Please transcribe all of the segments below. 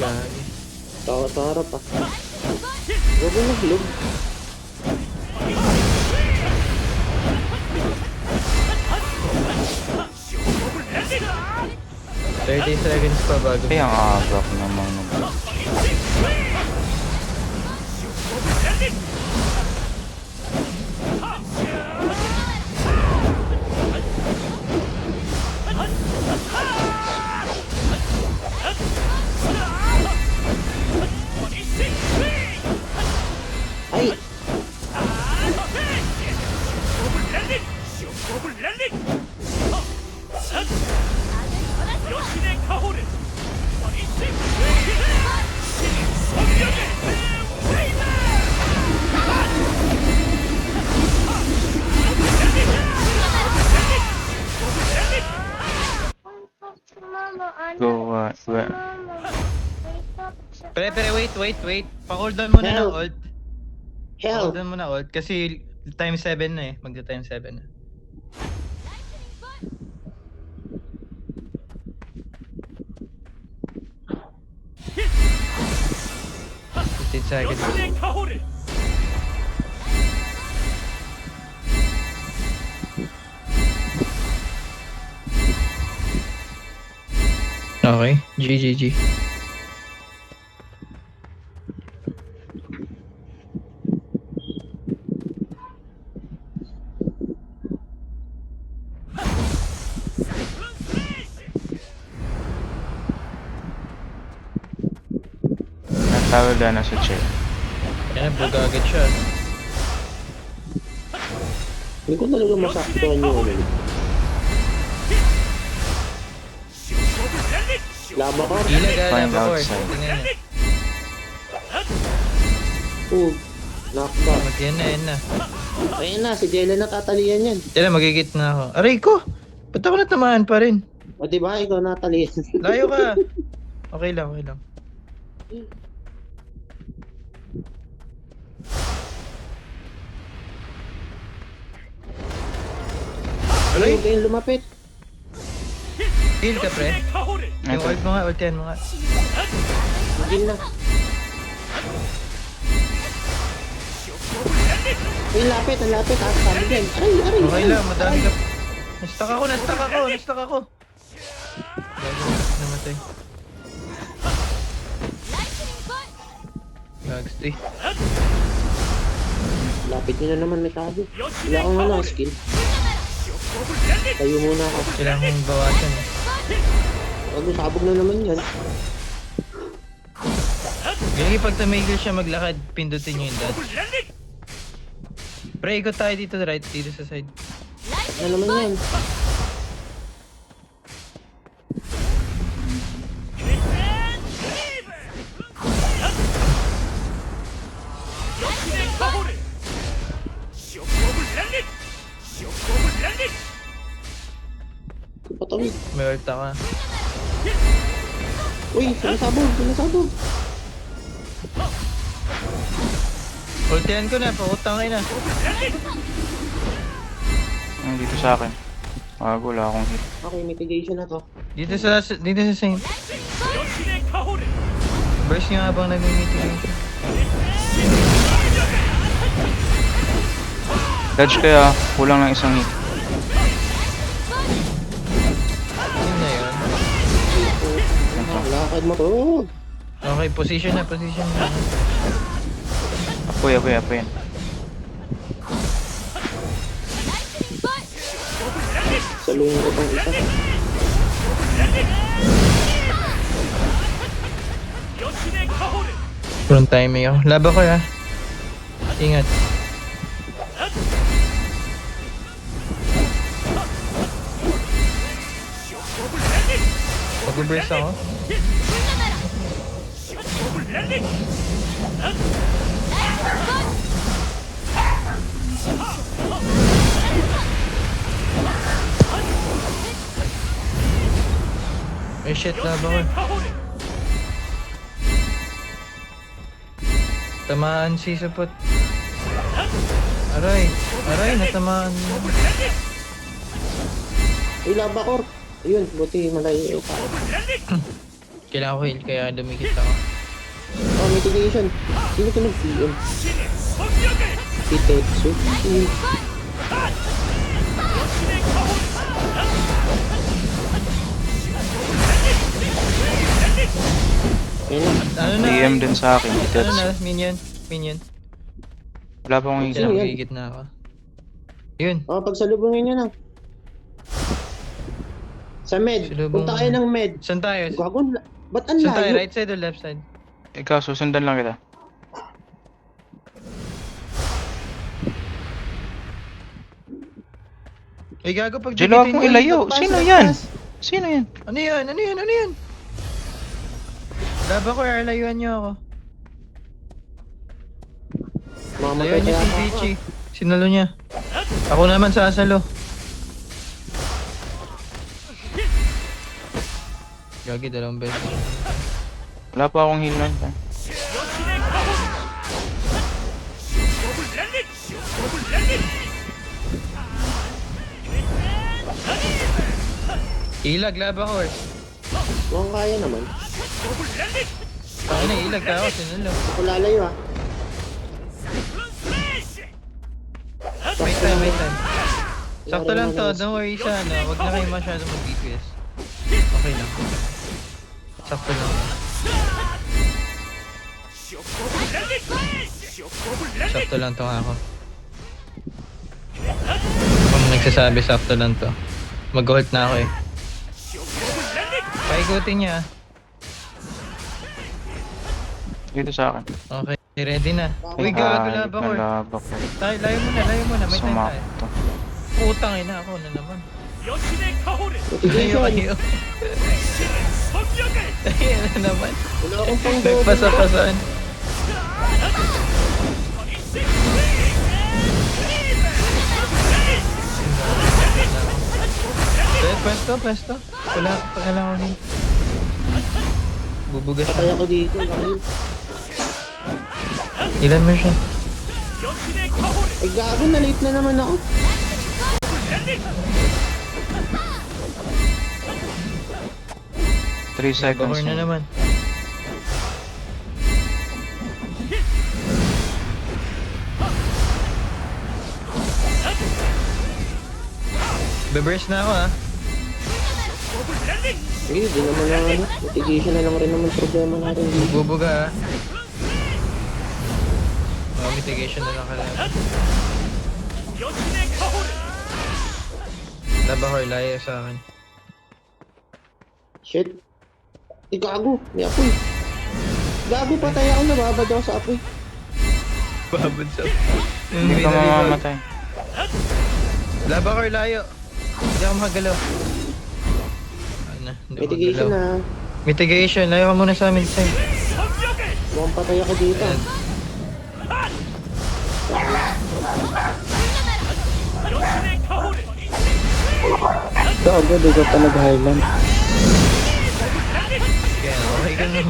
Gagi. Tawa sa harap ah. Huwag mo naglog. 30 seconds pa bago. Ay, ang aga ko naman nag... Ay! Go, Wait. Pa-hold on muna ng Help. ult. Help! Hold on muna ult kasi time 7 na eh. Magta-time 7 na. Fifteen seconds. Okay, GGG. natawag na sa chair. Yan, buga agad siya. Hindi ko talaga masaktuhan yung ulit. Laba ko. Ilag Find laba ko. outside. Tingnan niya. Oh, knockback. Yan na. Ayun na, si Jelen na tatalian yan. Tila, magigit na ako. Aray ko! Ba't ako natamaan pa rin? O diba, ikaw natalian. Layo ka! Okay lang. Ay, huwag kayong lumapit. Heal ka, pre. Yung ult mo nga, ultihan mo nga. Higil na. Ay, lapit, ang lapit. Ah, sabi din. Aray. Okay lang, madami ka. Nastuck ako. Gago, namatay. Gags, eh. Lapit nyo na naman, may tabi. Wala akong skill. Tayo muna ako. Kailangan kong bawasan eh. Wag mo, sabog na naman yan. Ganyan pag tumigil siya maglakad, pindutin nyo yung dodge. Pre, ikot tayo dito sa side. Ano naman yan? Patawid. May ult ako. Uy, sinasabog. Ultihan ko na, pautang kayo na. Dito sa akin. Wala akong hit. Okay, mitigation na to. Dito sa Saint. Burst nyo habang nag-mitigation. Dodge kaya, kulang ng isang hit. Yun na yun. Lakad mo to. Okay, position na. Apoy yan. Salungin ko pang isa. Front timing ako. Laba ko ya. Ingat. Mag-burst ako. Ay shit, laba ko. Tamaan si Sapot. Aray, natamaan. Uy, laba ko. Ayun, buti malayo pa. Kailangan ko heal kaya dumikit ako. Oh, mitigation. Sino ka nag-PM? Si Tetsu. Ayun na. Ano na? DM din sa akin. Ano That's, na? Minion. Minion. wala pa akong Sino heal. yan? Gigit na ako. Yun. Oh, pagsalubungin nyo na. Sa med. Salubong- Punta kayo ng med. Saan tayo? Gago, ba't ang Saan tayo? layo? Right side o left side? Ikaw, susundan lang kita. Eh gago pag Jelo, huwag mong ilayo. Pass, Sino pass, yan? pass. Sino yan? Ano yan? Ano yan? Ano yan? Laban ko, layuan niyo ako. Mamatay Layuan niyo kaya si ako. Peachy. Sinalo niya. Ako naman sasalo. Gagi, dalawang beses. Wala pa akong heal nun. Ilag, laban ko eh. Mukhang kaya naman. Ako na, ilag ka ako, sinalo. Ako lalayo ah. May time, may time. Sakto lang to, don't worry sa ano, wag na kayo masyado mag-DPS. Okay lang. Sakto lang. Sakto lang to ako. Kung nagsasabi sakto lang to. Mag-ult na ako eh. Paikutin niya. Dito sa akin. Okay, ready na. Uy, gago laban ko eh. Nalabak ko. Tayo, layo mo na, may time tayo. Sumakto. Putang ina ako na naman. Layo Mitigation. kayo. Ayan na naman. Wala akong pang double. Nagpasa-pasaan. Pwesto. Wala ako din. Bubugas Patay siya. ako dito. Dahil. Ilan mo siya? Ay gago, na-late na naman ako. Three seconds. Bakor na naman. Beburst na ako ha. Hindi, di naman na ano. Mitigation na lang rin naman problema natin dito. Bubuga ha. Mga mitigation na lang kailangan. Labahor, layo sa akin. Shit. Ay gago, may apoy. Gago, patay ako, nababad ako sa apoy. Babad sa... Hindi ka mamamatay. Labahor, layo. Hindi ako makagalaw. Ano, hindi ako Mitigation makagalaw. na. Mitigation, layo ka muna sa amin side. Mukhang patay ako dito. Ayan. Gago, di ko talaga highland. Kaya okay ka na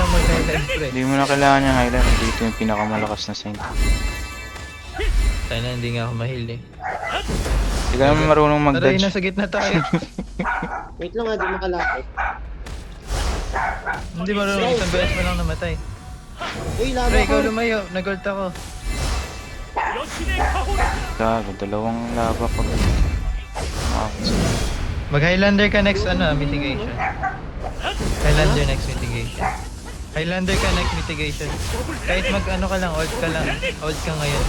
mag-highlight pre. Hindi mo na kailangan yung highlight. Dito yung pinakamalakas na sign. Sana hindi nga ako mahil eh. Hindi ka naman marunong Aray, mag-dodge. nasa gitna tayo. Wait lang nga, di makalapit. Hindi marunong, isang beses mo lang namatay. Uy, laba Pre, ko. ikaw lumayo, nag-ult ako. Gago, dalawang laba ko. Mag-Highlander ka next mitigation. Highlander next mitigation. Highlander ka next mitigation. Kahit mag-ano ka lang, ult ka lang. Ult ka ngayon.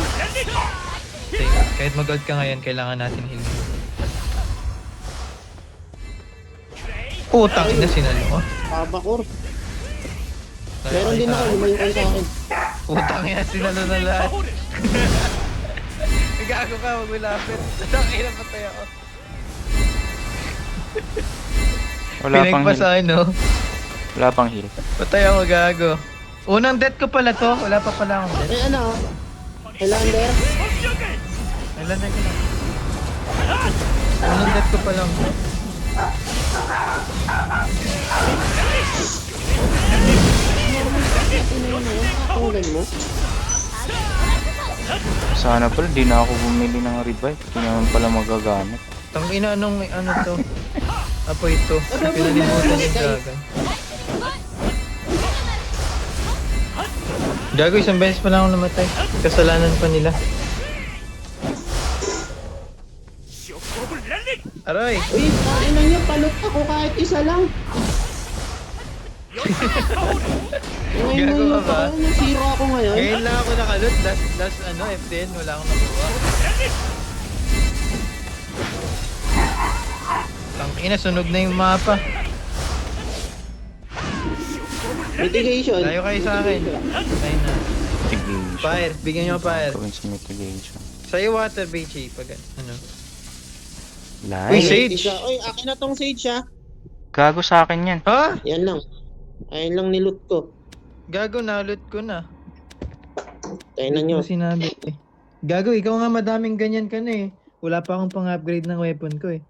Okay, kahit mag-ult ka ngayon, kailangan natin heal. Putang ina, sinalo ko. Tabakor. Meron din ako, lumayo kayo sa akin. Putang ina, sinalo na lahat. Gago ka, wag mo lapit. Ang ina, patay ako. Wala pang heal. Pinagpasahan, no? Wala pang heal. Patay ako, gago. Unang death ko pala to. Wala pa pala akong death. Eh ano? Highlander? Highlander ko lang. Unang death ko pa lang. Kakulan mo? Sana pala, di na ako bumili ng revive. Hindi naman pala magagamit. Tang ina nung ano to. Apo ito. Pinalimutan yung dragon. Gago, isang beses pa lang ako namatay. Kasalanan pa nila. Aray! Uy, kain na niyo, palot ako kahit isa lang. Ngayon Gago ka ba? Zero ako ngayon. Ngayon lang ako nakalot. Last FDN, wala akong nakuha. Tangina, sunog na yung mapa. Mitigation. Tayo kayo sa akin. Tayo na. Mitigation. Fire, bigyan nyo fire. Gawin sa mitigation. Sa'yo water, Beachy. Pag ano. Live? Uy, Sage! Uy, akin na tong Sage ha. Gago sa akin yan. Ha? Yan lang. Ayun lang niloot ko. Gago, nalot ko na. Tayo na Hindi nyo. ko sinabi eh. Gago, ikaw nga madaming ganyan ka na eh. Wala pa akong pang-upgrade ng weapon ko eh.